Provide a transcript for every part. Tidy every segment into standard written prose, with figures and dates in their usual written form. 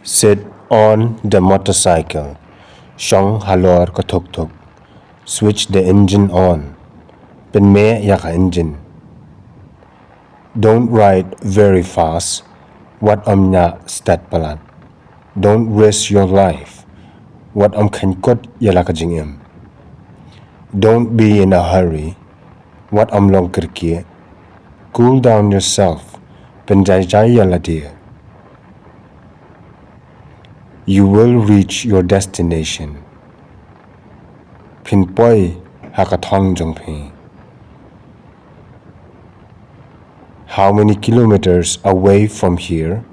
Sit on the motorcycle. Shong halor ko tuk tuk. Switch the engine on. Pen me yaka engine. Don't ride very fast. What nya stat palat. Don't risk your life. What khen kot yalaka jingem. Don't be in a hurry. What long kirkie. Cool down yourself. Pen jai jai yala dear. You will reach your destination. Pinpoi hakathong jongphi. How many kilometers away from here?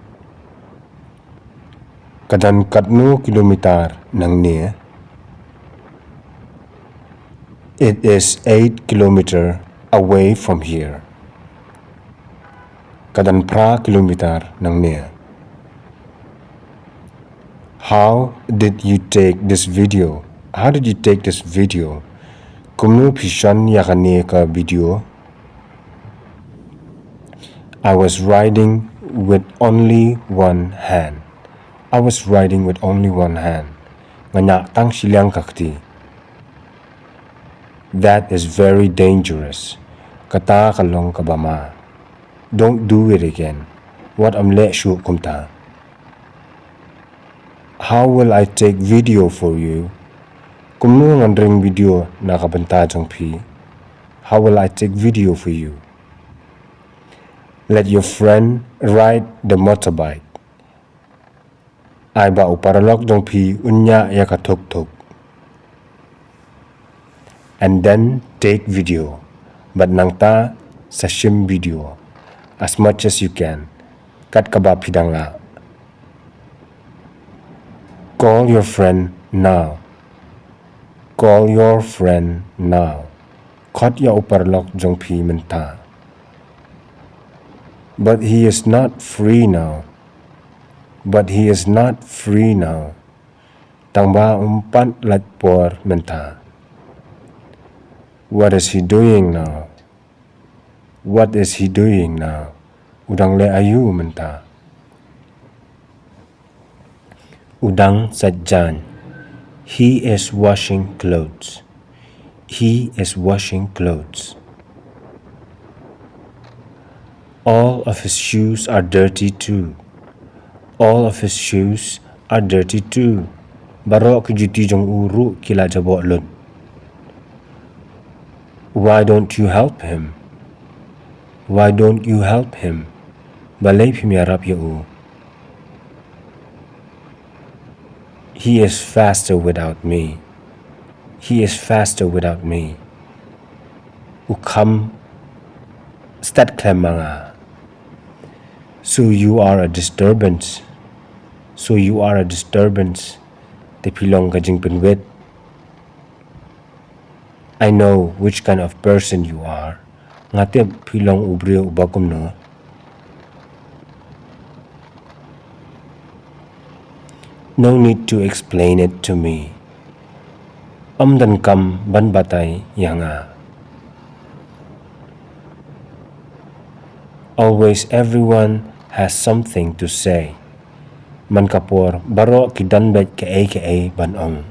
Kadan katnu kilometer nang near. It is 8 kilometers away from here. Kadan pra kilometer nang near. How did you take this video? How did you take this video? Kumnu pishan yakane ka video. I was riding with only one hand. I was riding with only one hand. Ngana tang silang kakti. That is very dangerous. Kata kalong kabama. Don't do it again. What le shu kumta. How will I take video for you? Kumnu ngandring video nakabanta jongpi. How will I take video for you? Let your friend ride the motorbike. Ai ba uparalok jongpi unya yaka tuk tuk. And then take video. But nangta sashim video. As much as you can. Kat kaba pidanga. Call your friend now. Call your friend now. Kot ya uparlok jongpi menta. But he is not free now. But he is not free now. Tangba umpat latpor menta. What is he doing now? What is he doing now? Udang le ayu menta. Udang sajjan. He is washing clothes. He is washing clothes. All of his shoes are dirty too. All of his shoes are dirty too. Barok juti jong uru kila jabok lun. Why don't you help him? Why don't you help him? Balay pimiarap yau. He is faster without me. He is faster without me. Ukam stat klemanga. So you are a disturbance. So you are a disturbance. Te pilong ka Jingkren with. I know which kind of person you are. Ngate pilong ubrio ubakum no. No need to explain it to me. Dan kam ban batay yanga. Always everyone has something to say. Man kapor baro kidanbet ka banong.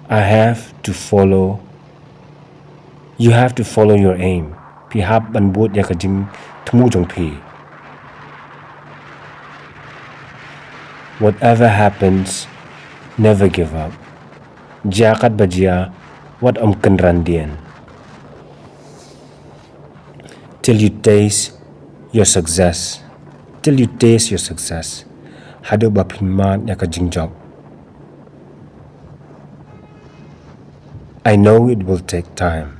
I have to follow. You have to follow your aim. Pihap ban bot yakajim tmujong pi. Whatever happens, never give up. Jakat bajia what kenrandian. Till you taste your success. Till you taste your success. Hado bapinman yakajingjok. I know it will take time.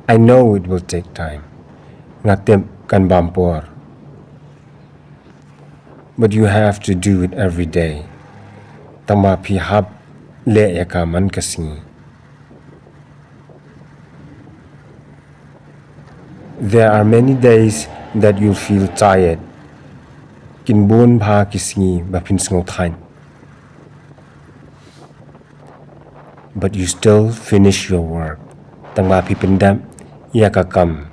I know it will take time. Ngatem kan bampor. But you have to do it every day. Tama pihap le yakaman kasi. There are many days that you feel tired. Kinbun pa kisi bapin sngotan. But you still finish your work. Tama pipendam yakakam.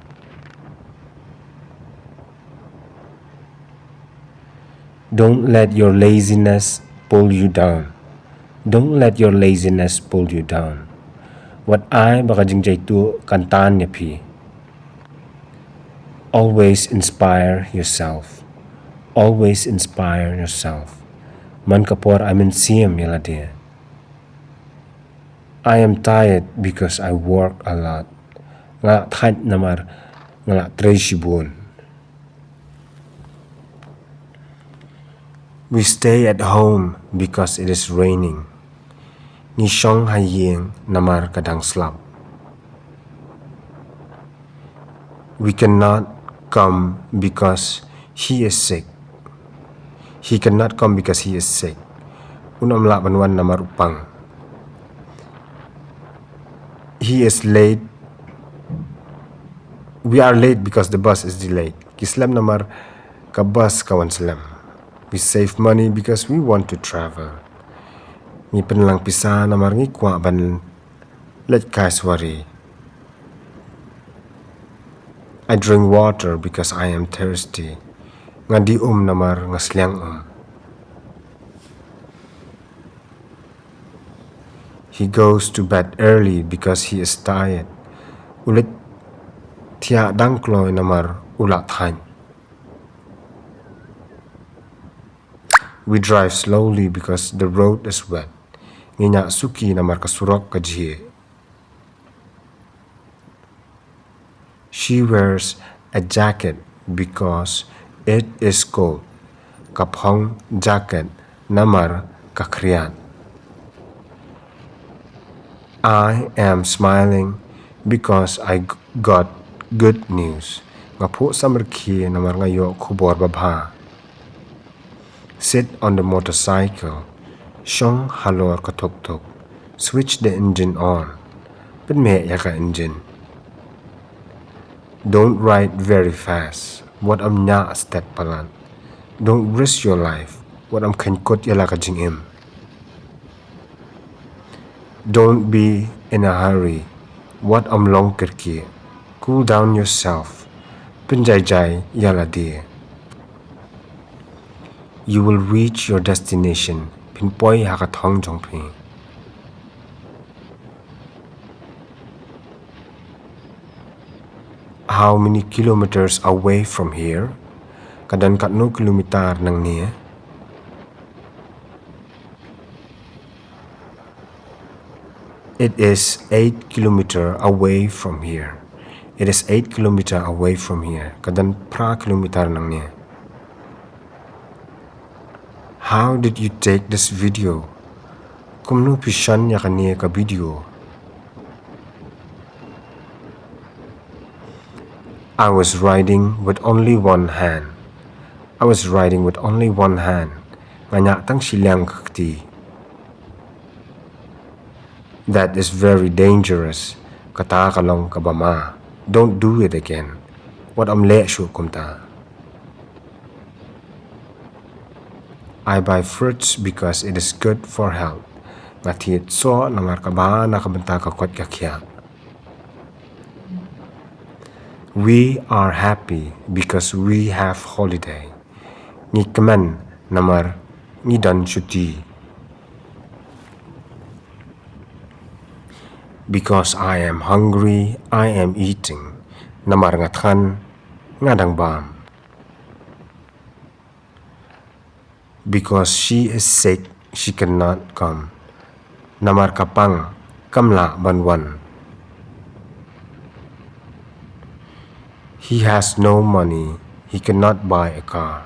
Don't let your laziness pull you down. Don't let your laziness pull you down. What I baka jingjay tu kantaan niya pi. Always inspire yourself. Always inspire yourself. Man kapor amin siyam yala dia. I am tired because I work a lot. Nga tight namar nga treshibun. We stay at home because it is raining. Ni shong hayeng namar kadang slap. We cannot come because he is sick. He cannot come because he is sick. Unam la banwan namar upang. He is late. We are late because the bus is delayed. Kislam namar ka bus kawan slam. We save money because we want to travel. Ni penlang pisa namar ngi kwa ban let kaiswari. I drink water because I am thirsty. Ngadi namar ngasliang He goes to bed early because he is tired. Ulit tia dangkloy namar ulat hain. We drive slowly because the road is wet. Nginya suki namar kasurok kajie. She wears a jacket because it is cold. Kaphong jacket namar kakrian. I am smiling because I got good news. Ngapo samarki namar ngayo kubor babha. Sit on the motorcycle. Shong halor katok-tok. Switch the engine on. Penme yaka engine. Don't ride very fast. What am nya step palan. Don't risk your life. What am kankot yala ka jingim. Don't be in a hurry. What am long kirki. Cool down yourself. Penjai yala dia. You will reach your destination. Pinpoy hakathong jongpi. How many kilometers away from here? Kadan katno kilometer nang niya? It is 8 kilometer away from here. It is 8 kilometer away from here. Kadan pra kilometer nang niya? How did you take this video? Kumno pishan ya kaniya ka video? I was riding with only one hand. I was riding with only one hand. Nganya tang silang kakti. That is very dangerous. Kata kalong kabama. Don't do it again. What am le shu kumta. I buy fruits because it is good for health. Ngatiit so namar kaba nakabenta kakot kakya. We are happy because we have holiday. Ngikaman namar ngidan cuti. Because I am hungry, I am eating. Namar ngatkan ngadang bam. Because she is sick, she cannot come. Namar kapang kamla banwan. He has no money, he cannot buy a car.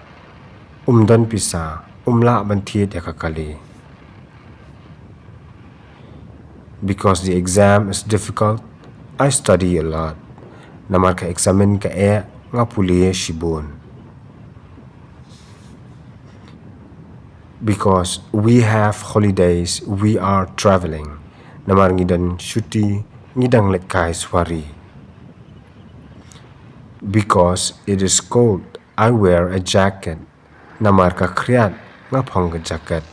Umdan pisa, umla bantiet yakakali. Because the exam is difficult, I study a lot. Namar ka examen ka nga puliye shibun. Because we have holidays, we are traveling. Namar ngidan shuti, ngidang letkay swari. Because it is cold, I wear a jacket. Namar ka kriyat, nga pangga jacket.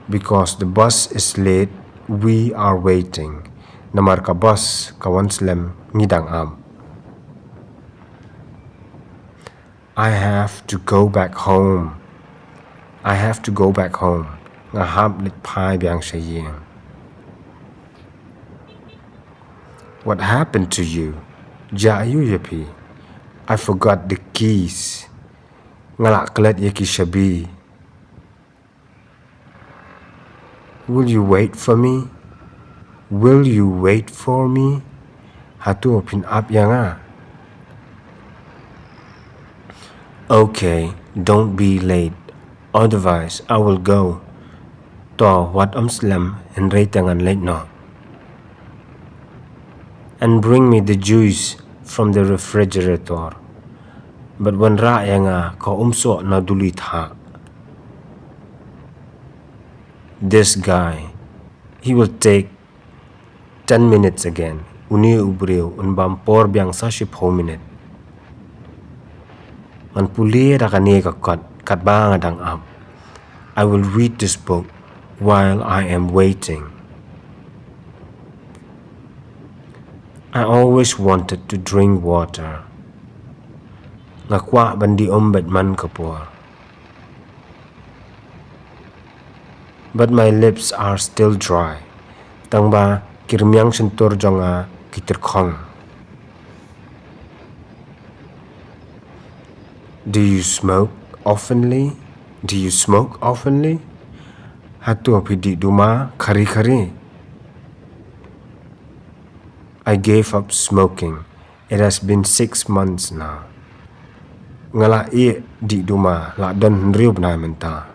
Because the bus is late, we are waiting. Namar ka bus kawan slem ngidang am. I have to go back home. I have to go back home. Nga hap lit pai biang shayeng. What happened to you? Ja ayu yapi. I forgot the keys. Ngalak kelet yaki shabi. Will you wait for me? Will you wait for me? Hatu pin up yang ah. Okay, don't be late. Otherwise, I will go. To what slam and tangan late no. And bring me the juice from the refrigerator. But when ra yang ko so na dulit ha. This guy, he will take 10 minutes again. Uni ubriu unbampor biang sa 10 minute. Man puli ra kani ka kat ba dang up. I will read this book while I am waiting. I always wanted to drink water. Ngakwa bandi ombet man kapur. But my lips are still dry. Tangba kirmyang sentur jonga kitirkong. Do you smoke oftenly? Do you smoke oftenly? Hatu pidi duma kari. I gave up smoking. It has been 6 months now. Ngala di duma la don riub na menta.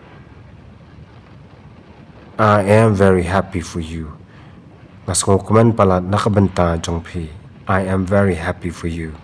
I am very happy for you. Ngas ngokuman pala nakabenta jongpi. I am very happy for you.